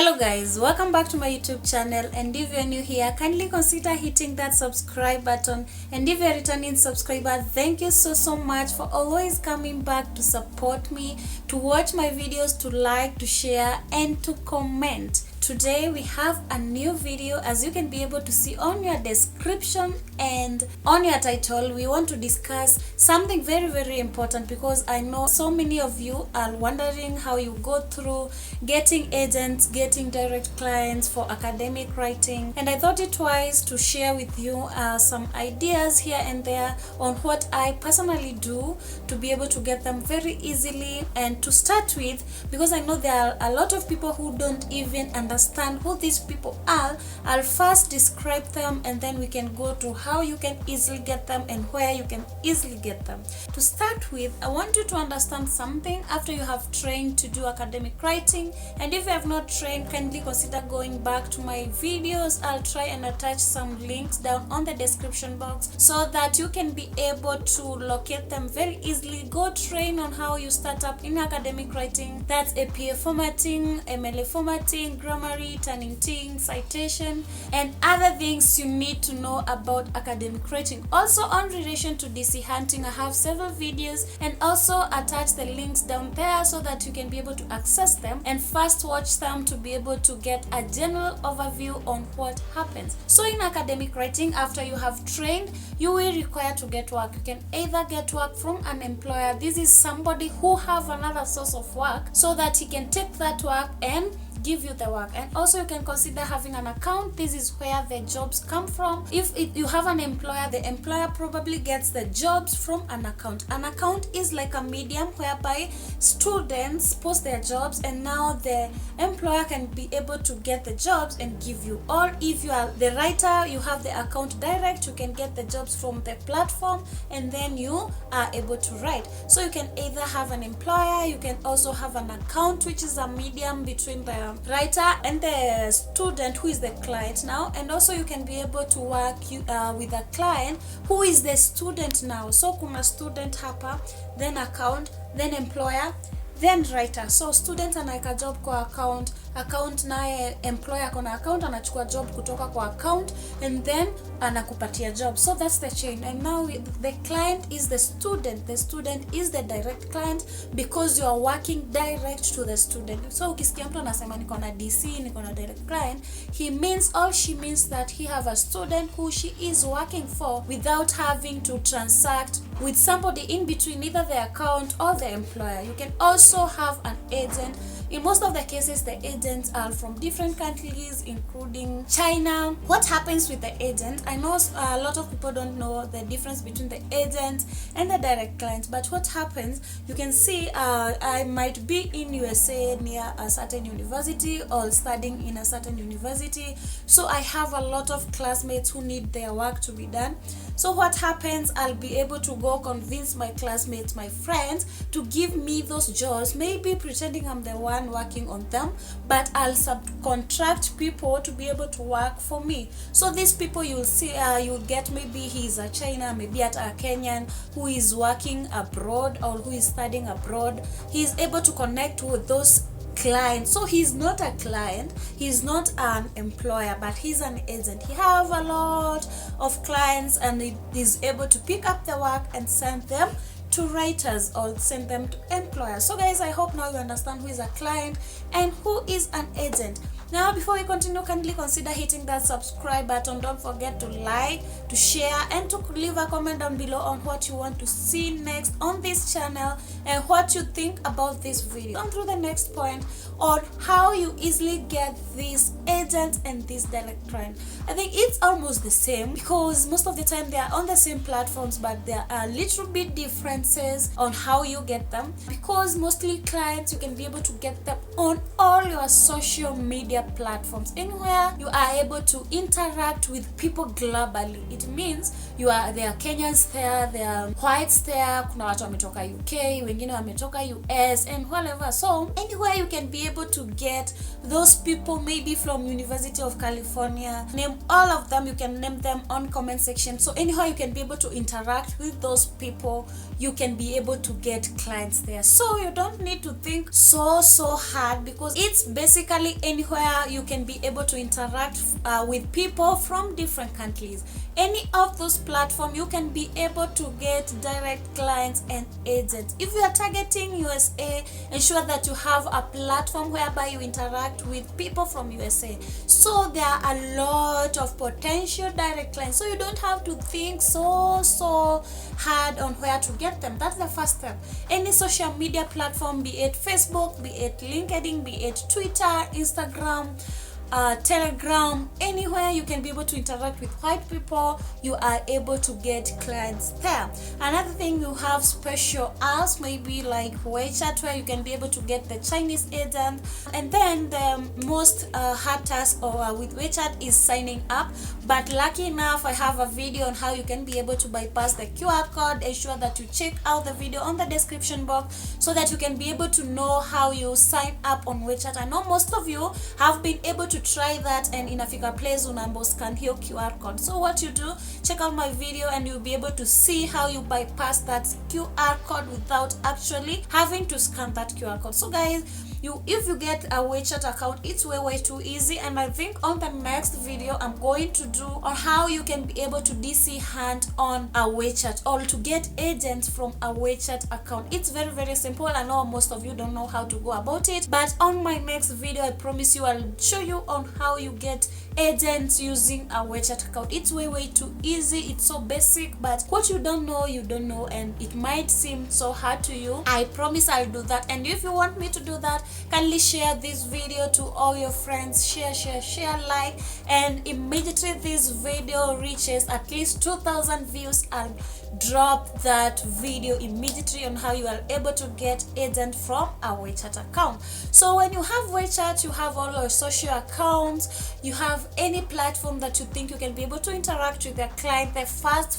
Hello guys, welcome back to my YouTube channel, and if you're new here, kindly consider hitting that subscribe button, and if you're a returning subscriber, thank you so much for always coming back to support me, to watch my videos, to like, to share, and to comment. Today we have a new video, as you can be able to see on your description and on your title. We want to discuss something very important, because I know so many of you are wondering how you go through getting agents, getting direct clients for academic writing, and I thought it wise to share with you some ideas here and there on what I personally do to be able to get them very easily. And to start with, because I know there are a lot of people who don't even understand who these people are, I'll first describe them, and then we can go to how you can easily get them and where you can easily get them. To start with, I want you to understand something after you have trained to do academic writing. And if you have not trained, kindly consider going back to my videos. I'll try and attach some links down on the description box so that you can be able to locate them very easily. Go train on how you start up in academic writing. That's APA formatting, MLA formatting, grammar, turning things, citation, and other things you need to know about academic writing. Also, on relation to DC hunting, I have several videos, and also attach the links down there so that you can be able to access them and first watch them to be able to get a general overview on what happens. So in academic writing, after you have trained, you will require to get work. You can either get work from an employer. This is somebody who have another source of work so that he can take that work and give you the work. And also you can consider having an account. This is where the jobs come from. If you have an employer, the employer probably gets the jobs from an account. An account is like a medium whereby students post their jobs, and now the employer can be able to get the jobs and give you. Or if you are the writer, you have the account direct, you can get the jobs from the platform, and then you are able to write. So you can either have an employer, you can also have an account, which is a medium between the writer and the student, who is the client now. And also you can be able to work with a client who is the student now. So kuna student hapa, then account, then employer, then writer. So student anaweka job kwa account naye employer kona account anachukua job kutoka kwa account, and then anakupatia job. So that's the chain. And now the client is the student is the direct client, because you are working direct to the student. So ukisikia mtu anasema niko na DC, niko na direct client, she means that he have a student who she is working for without having to transact with somebody in between, either the account or the employer. You can also have an agent. In most of the cases, the agents are from different countries, including China. What happens with the agent? I know a lot of people don't know the difference between the agent and the direct clients, but what happens, you can see I might be in USA near a certain university or studying in a certain university. So I have a lot of classmates who need their work to be done. So what happens, I'll be able to go convince my classmates, my friends, to give me those jobs, maybe pretending I'm the one working on them, but I'll subcontract people to be able to work for me. So these people, you'll see, you'll get, maybe he's a China, maybe at a Kenyan who is working abroad or who is studying abroad. He's able to connect with those client. So he's not a client, he's not an employer, but he's an agent. He have a lot of clients, and he is able to pick up the work and send them to writers or send them to employers. So guys, I hope now you understand who is a client and who is an agent. Now, before we continue, kindly consider hitting that subscribe button. Don't forget to like, to share, and to leave a comment down below on what you want to see next on this channel and what you think about this video. On through the next point on how you easily get this agent and this direct client. I think it's almost the same, because most of the time they are on the same platforms, but there are a little bit differences on how you get them. Because mostly clients, you can be able to get them on all your social media platforms. Anywhere you are able to interact with people globally. It means there are Kenyans there, there are whites there, kuna watu wametoka UK, wengine wametoka US, and whatever. So anywhere you can be able to get those people, maybe from University of California, name all of them, you can name them on comment section. So anyhow you can be able to interact with those people, you can be able to get clients there. So you don't need to think so hard, because it's basically anywhere where you can be able to interact with people from different countries. Any of those platforms, you can be able to get direct clients and agents. If you are targeting USA, ensure that you have a platform whereby you interact with people from USA. So there are a lot of potential direct clients. So you don't have to think so hard on where to get them. That's the first step. Any social media platform, be it Facebook, be it LinkedIn, be it Twitter, Instagram, Telegram, anywhere you can be able to interact with white people, you are able to get clients there. Another thing, you have special apps, maybe like WeChat, where you can be able to get the Chinese agent. And then the most hard task with WeChat is signing up. But lucky enough, I have a video on how you can be able to bypass the QR code. Ensure that you check out the video on the description box so that you can be able to know how you sign up on WeChat. I know most of you have been able to try that, and inafika place unambo scan hiyo QR code. So what you do, check out my video and you'll be able to see how you bypass that QR code without actually having to scan that QR code. So guys, if you get a WeChat account, it's way too easy. And I think on the next video I'm going to do on how you can be able to DC hunt on a WeChat or to get agents from a WeChat account. It's very simple. I know most of you don't know how to go about it, but on my next video I promise you I'll show you on how you get agents using a WeChat account. It's way too easy. It's so basic, but what you don't know, and it might seem so hard to you. I promise I'll do that. And if you want me to do that, kindly share this video to all your friends. Share, like, and immediately this video reaches at least 2,000 views, I'll drop that video immediately on how you are able to get agent from a WeChat account. So when you have WeChat, you have all your social accounts, you have any platform that you think you can be able to interact with your client. The first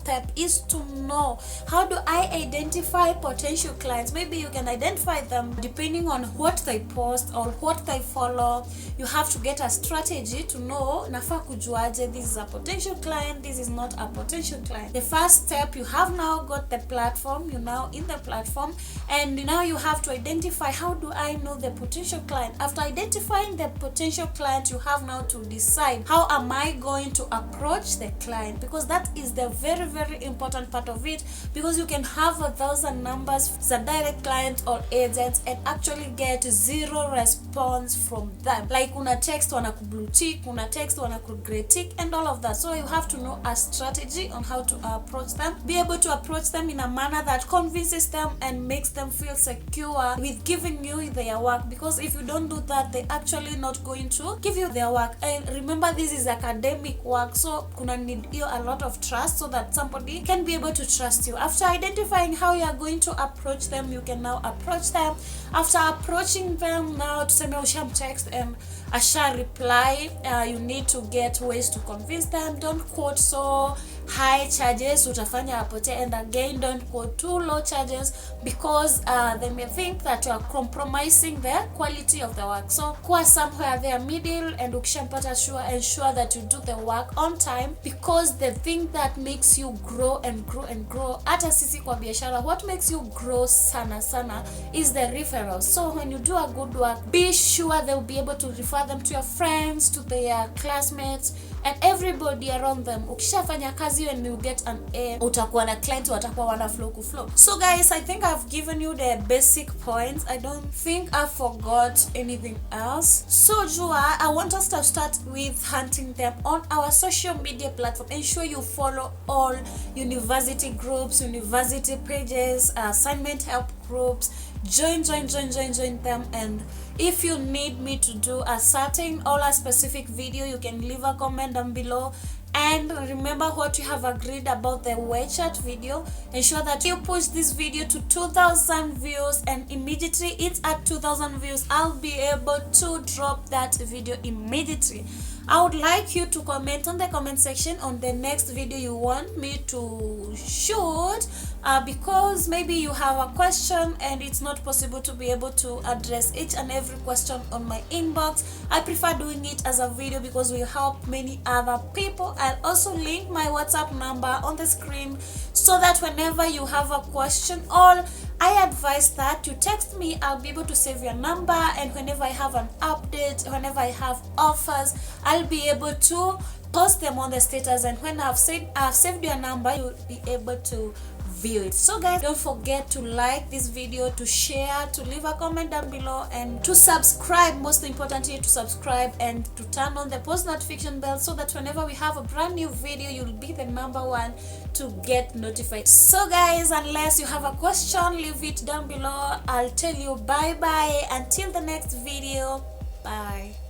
step is to know, how do I identify potential clients? Maybe you can identify them depending on what they post or what they follow. You have to get a strategy to know, nafaa kujuaje this is a potential client, this is not a potential client. The first step, you have now got the platform, you're now in the platform, and now you have to identify, how do I know the potential client? After identifying the potential client, you have now to decide, how am I going to approach the client? Because that is the very important part of it, because you can have 1,000 numbers as a direct client or agents and actually get zero response from them. Like una text wanaku blue tick, una text wanaku grey tick, and all of that. So you have to know a strategy on how to approach them, be able to approach them in a manner that convinces them and makes them feel secure with giving you their work. Because if you don't do that, they're actually not going to give you their work. And remember, this is academic work, so kuna need you a lot of trust so that somebody can be able to trust you. After identifying how you are going to approach them, you can now approach them. After approaching them, now tuseme usham text and asha reply, you need to get ways to convince them. Don't quote so high charges, utafanya apote, and again, don't quote too low charges, because they may think that you are compromising the quality of the work. So kuwa somewhere there middle, and ukishampata ensure that you do the work on time, because the thing that makes you grow and grow, hata sisi kwa biashara, what makes you grow sana is the referrals. So when you do a good work, be sure they'll be able to refer them to your friends, to their classmates, and everybody around them. Ukishafanya kazi and you get an A, utakuwa na client watakuwa wana flow. So guys, I think I've given you the basic points. I don't think I forgot anything else. So Jua, I want us to start with hunting them on our social media platform. Ensure you follow all university groups, university pages, assignment help groups. Join them, and if you need me to do a certain or a specific video, you can leave a comment down below. And remember what you have agreed about the WeChat video. Ensure that you push this video to 2,000 views, and immediately it's at 2,000 views, I'll be able to drop that video immediately. I would like you to comment on the comment section on the next video you want me to shoot, because maybe you have a question and it's not possible to be able to address each and every question on my inbox. I prefer doing it as a video because we help many other people. I'll also link my WhatsApp number on the screen so that whenever you have a question or I advise that you text me. I'll be able to save your number, and whenever I have an update, whenever I have offers, I'll be able to post them on the status, and when I've saved your number, you'll be able to view it. So guys, don't forget to like this video, to share, to leave a comment down below, and to subscribe. Most importantly, to subscribe and to turn on the post notification bell, so that whenever we have a brand new video, you'll be the number one to get notified. So guys, unless you have a question, leave it down below. I'll tell you bye bye until the next video. Bye.